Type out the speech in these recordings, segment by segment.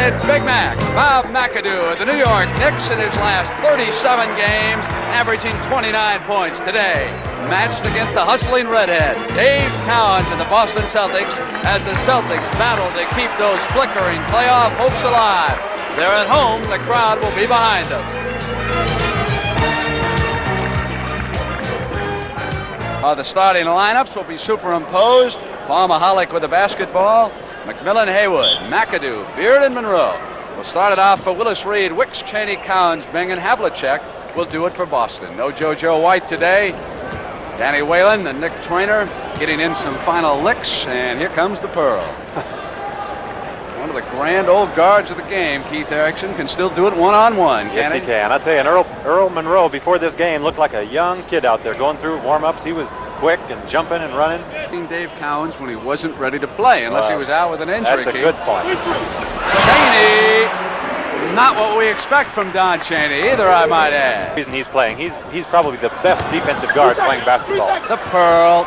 United, Big Mac, Bob McAdoo of the New York Knicks in his last 37 games, averaging 29 points today. Matched against the hustling redhead, Dave Cowens of the Boston Celtics, as the Celtics battle to keep those flickering playoff hopes alive. They're at home, the crowd will be behind them. The starting lineups will be superimposed. Paul Mahalik with the basketball. McMillan, Haywood, McAdoo, Beard, and Monroe. We'll start it off for Willis Reed, Wicks, Cheney, Cowens, Bing, and Havlicek will do it for Boston. No JoJo White today. Danny Whalen, the Knick trainer, getting in some final licks, and here comes the Pearl. One of the grand old guards of the game, Keith Erickson, can still do it one-on-one. Yes, he can. I'll tell you, and Earl Monroe before this game looked like a young kid out there going through warm-ups. He was quick and jumping and running. Dave Cowens when he wasn't ready to play, unless he was out with an injury. That's a good point. Cheney, not what we expect from Don Cheney either, I might add. The reason he's playing, he's probably the best defensive guard playing basketball. The Pearl.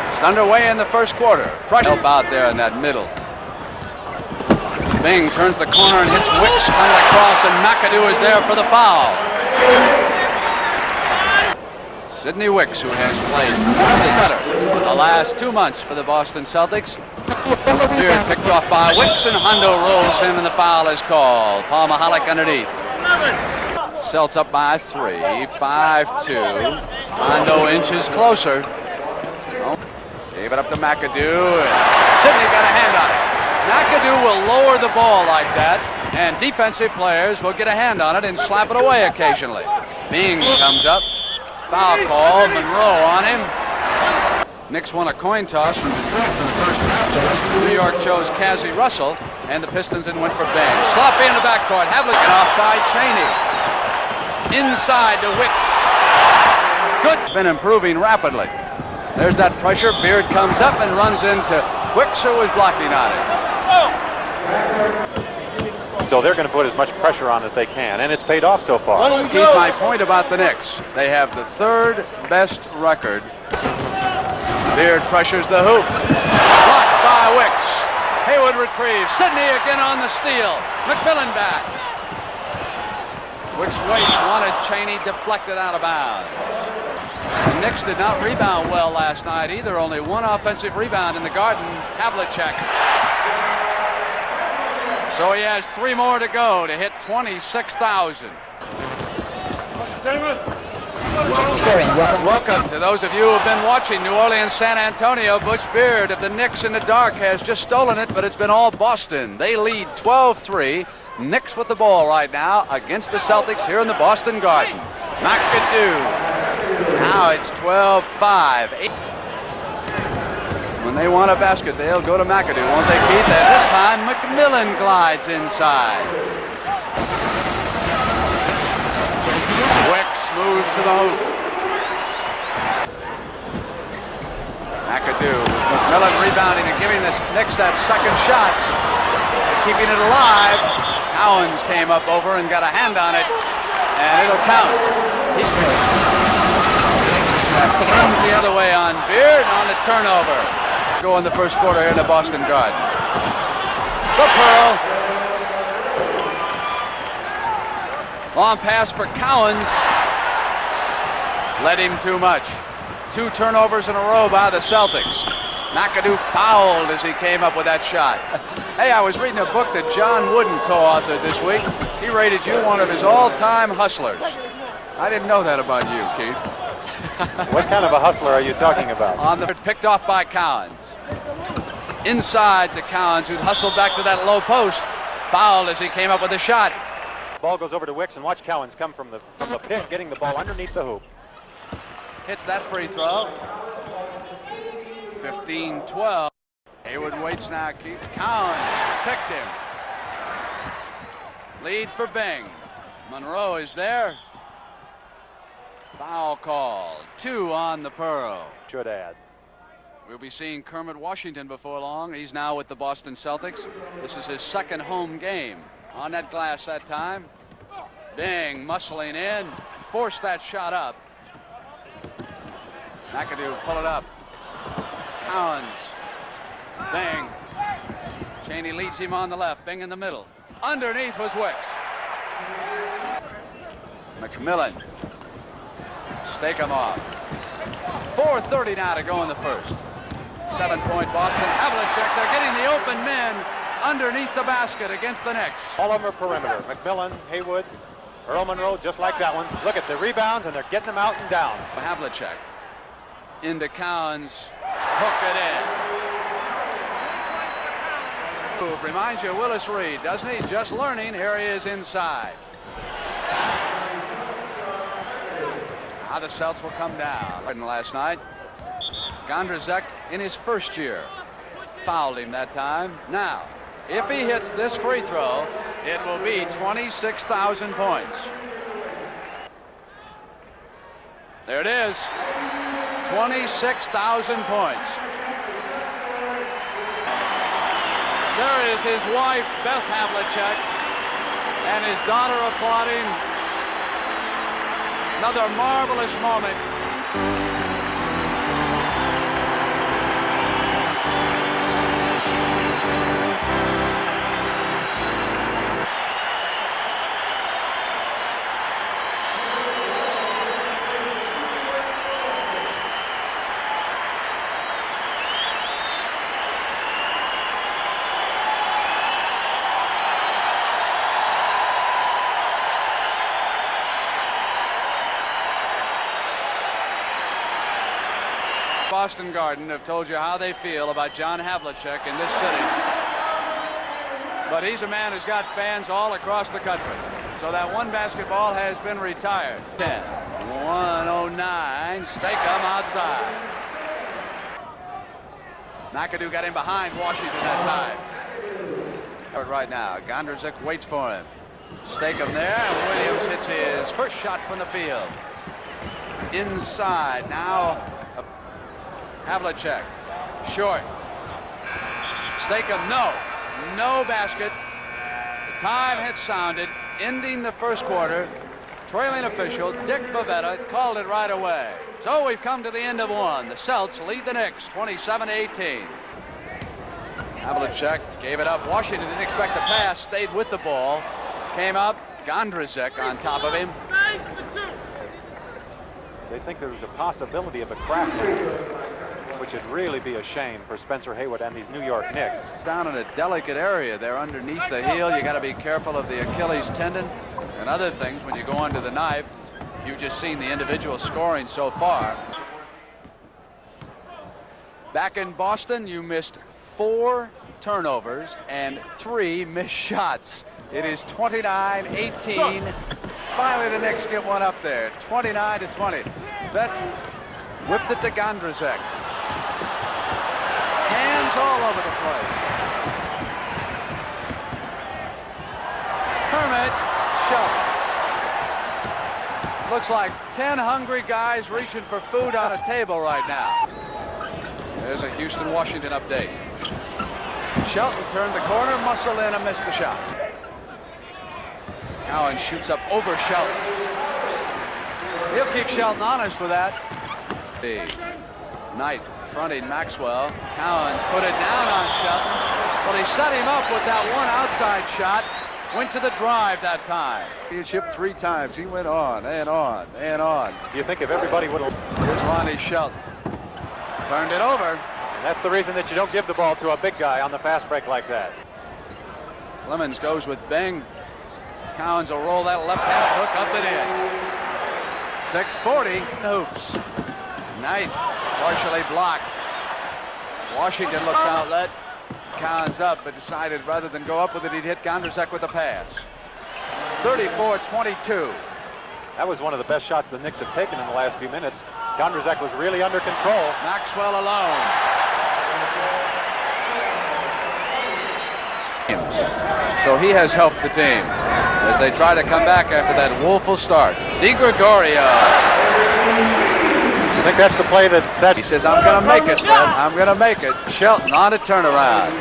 It's underway in the first quarter. Pressure help out there in that middle. Bing turns the corner and hits Wicks coming across, and McAdoo is there for the foul. Sidney Wicks, who has played better the last 2 months for the Boston Celtics. Beard picked off by Wicks, and Hondo rolls in, and the foul is called. Paul Mahalik underneath. Celts up by 3, 5-2. Hondo inches closer. Gave it up to McAdoo, and Sidney got a hand on it. McAdoo will lower the ball like that, and defensive players will get a hand on it and slap it away occasionally. Bing comes up. Foul call, Monroe on him. Knicks won a coin toss from the draft in the first round. New York chose Cassie Russell, and the Pistons then went for Bing. Sloppy in the backcourt, Havlicek off by Cheney. Inside to Wicks. Good. It's been improving rapidly. There's that pressure. Beard comes up and runs into Wicks, who was blocking on it. So they're going to put as much pressure on as they can, and it's paid off so far. Keith, my point about the Knicks, they have the third best record. Beard pressures the hoop. Blocked by Wicks. Haywood retrieves. Sidney again on the steal. McMillan back. Wicks waits, wanted Cheney deflected out of bounds. The Knicks did not rebound well last night either. Only one offensive rebound in the Garden. Havlicek. So he has 3 more to go to hit 26,000. Welcome to those of you who have been watching New Orleans, San Antonio. Butch Beard of the Knicks in the dark has just stolen it, but it's been all Boston. They lead 12-3. Knicks with the ball right now against the Celtics here in the Boston Garden. McAdoo. Now it's 12-5. When they want a basket, they'll go to McAdoo, won't they, Keith? And this time, McMillan glides inside. Wicks moves to the hoop. McAdoo with McMillan rebounding and giving the Knicks that second shot. Keeping it alive. Cowens came up over and got a hand on it, and it'll count. He comes the other way on Beard on the turnover. Go in the first quarter here in the Boston Garden. The Pearl. Long pass for Cowens. Led him too much. 2 turnovers in a row by the Celtics. McAdoo fouled as he came up with that shot. Hey, I was reading a book that John Wooden co-authored this week. He rated you one of his all-time hustlers. I didn't know that about you, Keith. What kind of a hustler are you talking about? On the picked off by Cowens. Inside to Cowens, who hustled back to that low post. Fouled as he came up with a shot. Ball goes over to Wicks, and watch Cowens come from the pick, getting the ball underneath the hoop. Hits that free throw. 15-12. Haywood waits now, Keith. Cowens picked him. Lead for Bing. Monroe is there. Foul called. 2 on the Pearl. Should add. We'll be seeing Kermit Washington before long. He's now with the Boston Celtics. This is his second home game. On that glass that time. Bing muscling in. Forced that shot up. McAdoo pull it up. Cowens. Bing. Cheney leads him on the left. Bing in the middle. Underneath was Wicks. McMillan. Stake him off. 4:30 now to go in the first. 7-point Boston. Havlicek, they're getting the open men underneath the basket against the Knicks. All of them are perimeter. McMillan, Haywood, Earl Monroe, just like that one. Look at the rebounds, and they're getting them out and down. Havlicek into Cowens. Hook it in. Reminds you of Willis Reed, doesn't he? Just learning. Here he is inside. Now the Celts will come down. Last night, Gondrzek in his first year fouled him that time. Now, if he hits this free throw, it will be 26,000 points. There it is. 26,000 points. There is his wife, Beth Havlicek, and his daughter applauding. Another marvelous moment. Boston Garden have told you how they feel about John Havlicek in this city. But he's a man who's got fans all across the country. So that one basketball has been retired. 10, 109, Stakem outside. McAdoo got in behind Washington that time. Right now, Gondrzek waits for him. Stakem there, and Williams hits his first shot from the field. Inside, now Havlicek, short. Stakem, no basket. The time had sounded, ending the first quarter. Trailing official Dick Bavetta called it right away. So we've come to the end of one. The Celts lead the Knicks 27-18. Havlicek gave it up. Washington didn't expect the pass, stayed with the ball. Came up, Gondrzek on top of him. They think there was a possibility of a crack, which would really be a shame for Spencer Haywood and these New York Knicks. Down in a delicate area there underneath the heel. You got to be careful of the Achilles tendon and other things when you go under the knife. You've just seen the individual scoring so far. Back in Boston, you missed 4 turnovers and 3 missed shots. It is 29-18. Finally, the Knicks get one up there, 29-20. Bet whipped it to Gondrzek. Hands all over the place. Kermit Shelton. Looks like 10 hungry guys reaching for food on a table right now. There's a Houston-Washington update. Shelton turned the corner, muscle in, and missed the shot. Cowan shoots up over Shelton. He'll keep Shelton honest with that. Knight fronting Maxwell. Cowens put it down on Shelton. Well, he set him up with that one outside shot. Went to the drive that time. He chipped 3 times. He went on and on and on. Do you think if everybody would have... Here's Lonnie Shelton. Turned it over. And that's the reason that you don't give the ball to a big guy on the fast break like that. Clemens goes with Bing. Cowens will roll that left-hand hook up and in. 6:40 hoops. Knight partially blocked. Washington looks outlet. Cowens up, but decided rather than go up with it, he'd hit Gondrzek with the pass. 34-22. That was one of the best shots the Knicks have taken in the last few minutes. Gondrzek was really under control. Maxwell alone. So he has helped the team as they try to come back after that woeful start. DiGregorio. I think that's the play that set. He says, I'm going to make it, Fred. I'm going to make it. Shelton on a turnaround.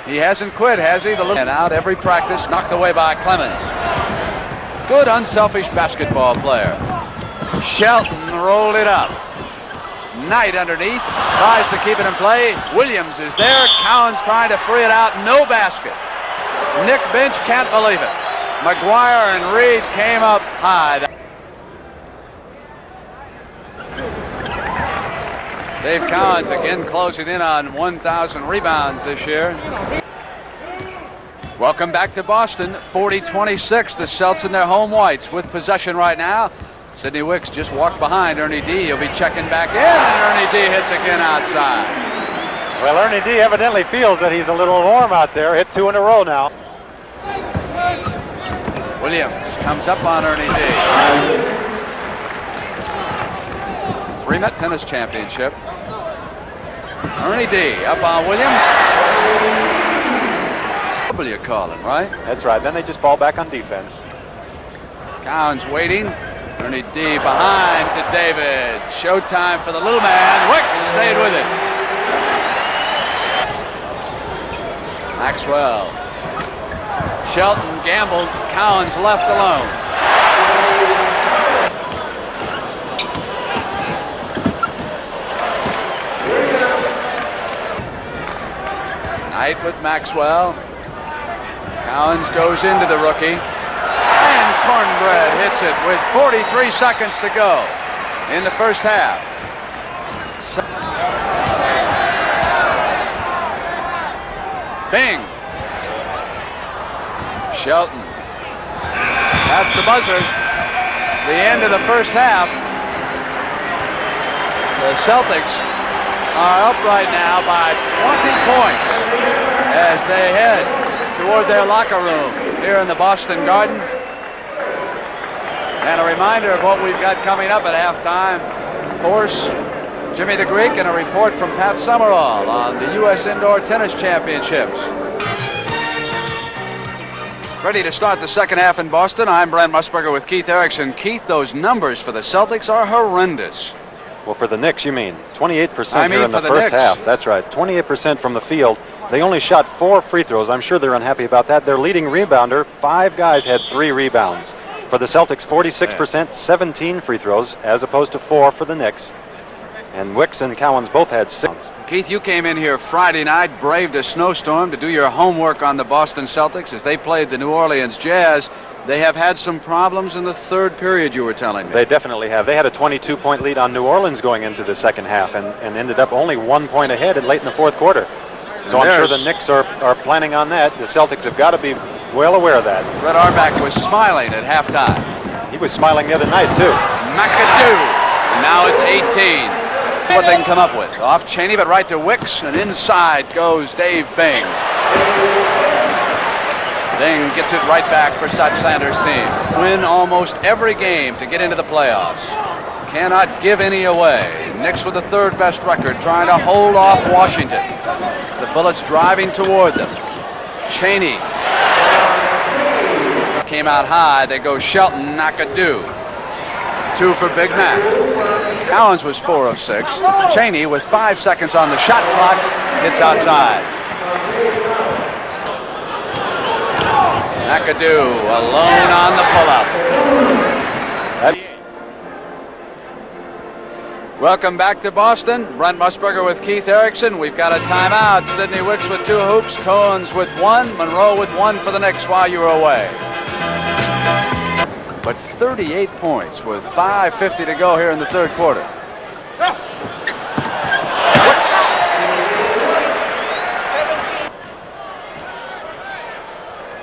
He hasn't quit, has he? And out every practice, knocked away by Clemens. Good, unselfish basketball player. Shelton rolled it up. Knight underneath, tries to keep it in play. Williams is there. Cowens trying to free it out. No basket. Nick Bench can't believe it. McGuire and Reed came up high. Dave Cowens again closing in on 1,000 rebounds this year. Welcome back to Boston. 40-26. The Celts in their home whites with possession right now. Sidney Wicks just walked behind Ernie D. He'll be checking back in, and Ernie D hits again outside. Well, Ernie D evidently feels that he's a little warm out there. Hit 2 in a row now. Williams comes up on Ernie D. 3-minute tennis championship. Ernie D up on Williams. What are you calling, right? That's right. Then they just fall back on defense. Cowens waiting. Ernie D behind to David. Showtime for the little man. Wicks stayed with it. Maxwell. Shelton gambled. Cowens left alone. Knight with Maxwell. Cowens goes into the rookie. And Cornbread hits it with 43 seconds to go in the first half. Bing. Shelton. That's the buzzer. The end of the first half. The Celtics are up right now by 20 points as they head toward their locker room here in the Boston Garden. And a reminder of what we've got coming up at halftime. Of course, Jimmy the Greek and a report from Pat Summerall on the U.S. Indoor Tennis Championships. Ready to start the second half in Boston. I'm Brent Musburger with Keith Erickson. Keith, those numbers for the Celtics are horrendous. Well, for the Knicks, you mean 28% here in the first Knicks. half. That's right, 28% from the field. They only shot 4 free throws. I'm sure they're unhappy about that. Their leading rebounder, 5 guys had 3 rebounds. For the Celtics, 46%, 17 free throws, as opposed to 4 for the Knicks. And Wicks and Cowens both had 6. Keith, you came in here Friday night, braved a snowstorm to do your homework on the Boston Celtics as they played the New Orleans Jazz. They have had some problems in the third period, you were telling me. They definitely have. They had a 22-point lead on New Orleans going into the second half and ended up only 1 point ahead late in the fourth quarter. So I'm sure the Knicks are planning on that. The Celtics have got to be well aware of that. Fred Auerbach was smiling at halftime. He was smiling the other night, too. McAdoo. And now it's 18. What they can come up with. Off Cheney, but right to Wicks, and inside goes Dave Bing. Bing gets it right back for Seth Sanders' team. Win almost every game to get into the playoffs. Cannot give any away. Knicks with the third best record, trying to hold off Washington. The Bullets driving toward them. Cheney came out high. They go Shelton, McAdoo. 2 for Big Mac. Cowens was 4 of 6. Cheney, with 5 seconds on the shot clock, hits outside. McAdoo alone on the pullout. Welcome back to Boston. Brent Musburger with Keith Erickson. We've got a timeout. Sidney Wicks with 2 hoops. Cowens with 1. Monroe with 1 for the Knicks while you were away. But 38 points with 5:50 to go here in the third quarter. Wicks.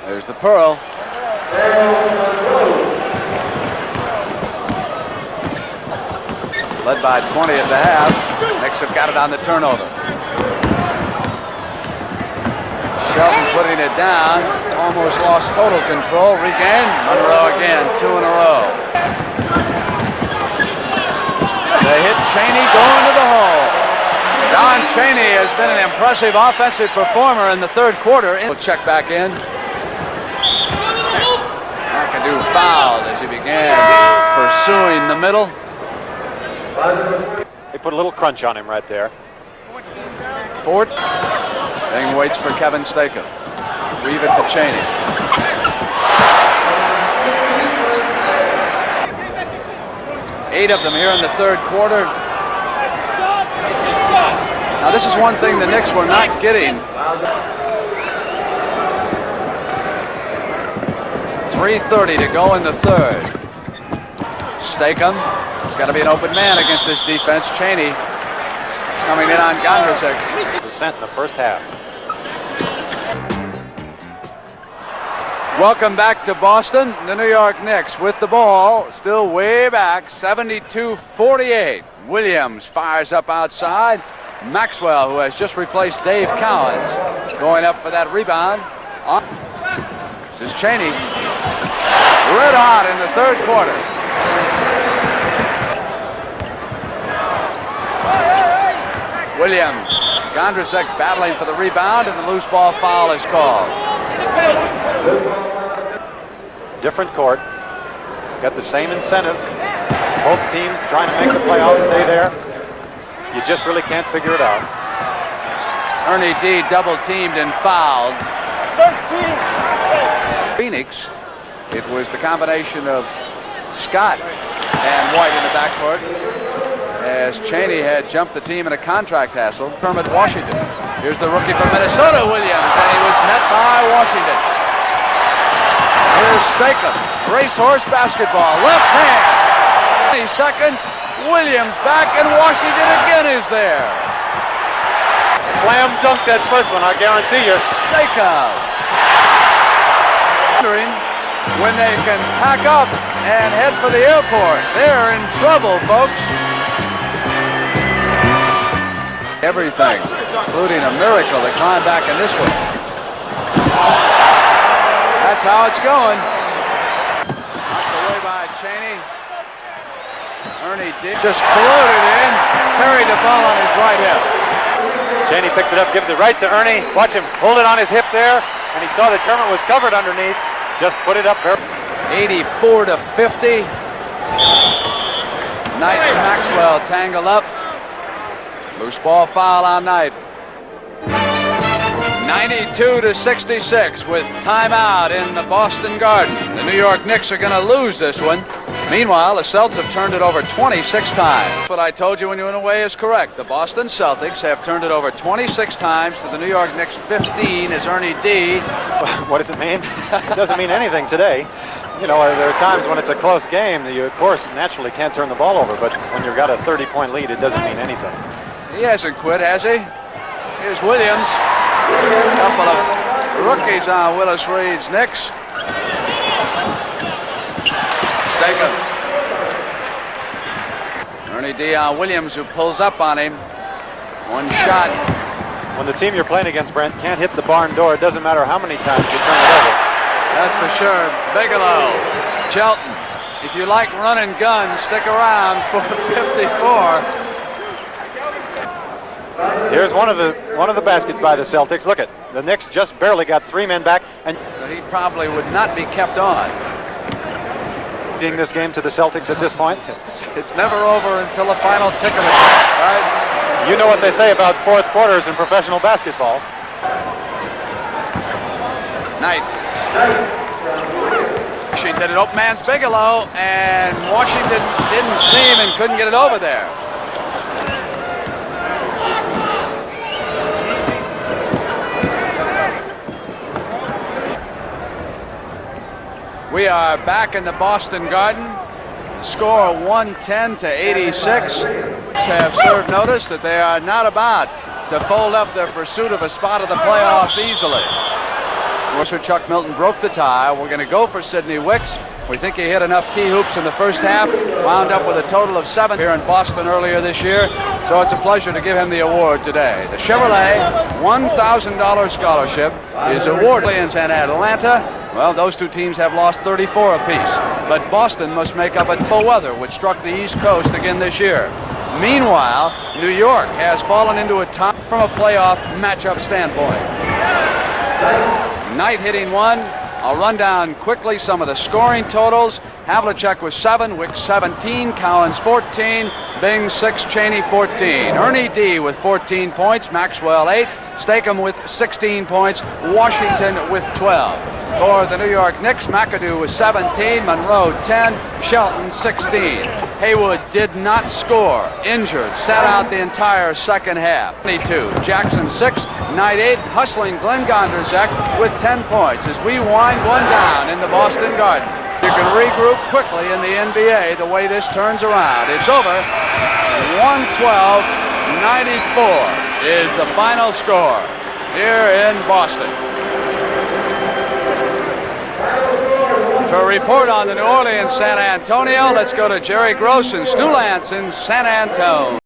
There's the Pearl. Led by 20 at the half. Knicks have got it on the turnover. Shelton putting it down. Almost lost total control. Regained. Monroe again. 2 in a row. They hit Cheney going to the hole. Don Cheney has been an impressive offensive performer in the third quarter. We'll check back in. McAdoo fouled as he began pursuing the middle. They put a little crunch on him right there. Fort. Bing waits for Kevin Stakem. Weave it to Cheney. Eight of them here in the third quarter. Now this is one thing the Knicks were not getting. 3:30 to go in the third. Stakem. There's got to be an open man against this defense. Cheney coming in on Gondrusek. % in the first half. Welcome back to Boston. The New York Knicks with the ball, still way back, 72-48. Williams fires up outside. Maxwell, who has just replaced Dave Cowens, going up for that rebound. This is Cheney. Red hot in the third quarter. Williams. Gondrusek battling for the rebound, and the loose ball foul is called. Different court. Got the same incentive. Both teams trying to make the playoffs, stay there. You just really can't figure it out. Ernie D double teamed and fouled. 13. Phoenix. It was the combination of Scott and White in the backcourt, as Cheney had jumped the team in a contract hassle. Kermit Washington. Here's the rookie from Minnesota, Williams, and he was met by Washington. Here's Stakem. Racehorse basketball. Left hand. 20 seconds. Williams back, and Washington again is there. Slam dunk that first one, I guarantee you. Stakem. Wondering when they can pack up and head for the airport. They're in trouble, folks. Everything, including a miracle to climb back in this one. That's how it's going. Knocked away by Cheney. Ernie did just floated in, carried the ball on his right hip. Cheney picks it up, gives it right to Ernie. Watch him hold it on his hip there, and he saw that Kermit was covered underneath. Just put it up there. 84-50. Knight and Maxwell tangled up. Loose ball foul on Knight. 92-66 with timeout in the Boston Garden. The New York Knicks are going to lose this one. Meanwhile, the Celtics have turned it over 26 times. What I told you when you went away is correct. The Boston Celtics have turned it over 26 times to the New York Knicks 15 as Ernie D. What does it mean? It doesn't mean anything today. You know, there are times when it's a close game that you, of course, naturally can't turn the ball over, but when you've got a 30-point lead, it doesn't mean anything. He hasn't quit, has he? Here's Williams. A couple of rookies on Willis Reed's Knicks. Stakem. Ernie D on Williams, who pulls up on him. One shot. When the team you're playing against, Brent, can't hit the barn door, it doesn't matter how many times you turn it over. That's for sure. Bigelow. Shelton. If you like running guns, stick around for 54. Here's one of the baskets by the Celtics. Look at the Knicks just barely got 3 men back, and He probably would not be kept on. leading this game to the Celtics at this point. It's never over until the final tick of the clock, right? You know what they say about fourth quarters in professional basketball. Knight. Washington, an open man's Bigelow, and Washington didn't see him and couldn't get it over there. We are back in the Boston Garden. Score 110-86. Have served notice that they are not about to fold up their pursuit of a spot of the playoffs easily. Chuck Milton broke the tie. We're going to go for Sidney Wicks. We think he hit enough key hoops in the first half. Wound up with a total of 7 here in Boston earlier this year. So it's a pleasure to give him the award today. The Chevrolet $1,000 scholarship is awarded in Atlanta. Well, those two teams have lost 34 apiece. But Boston must make up a tough weather, which struck the East Coast again this year. Meanwhile, New York has fallen into a tie from a playoff matchup standpoint. Knight hitting one. I'll run down quickly some of the scoring totals. Havlicek with 7, Wicks 17, Cowens 14, Bing 6, Cheney 14. Ernie D with 14 points, Maxwell 8, Stakem with 16 points, Washington with 12. For the New York Knicks, McAdoo was 17, Monroe 10, Shelton 16. Haywood did not score, injured, sat out the entire second half. 22, Jackson 6, Knight 8, hustling Glenn Gondrzak with 10 points as we wind one down in the Boston Garden. You can regroup quickly in the NBA the way this turns around. It's over. 112-94 is the final score here in Boston. For a report on the New Orleans San Antonio, let's go to Jerry Gross and Stu Lance in San Antonio.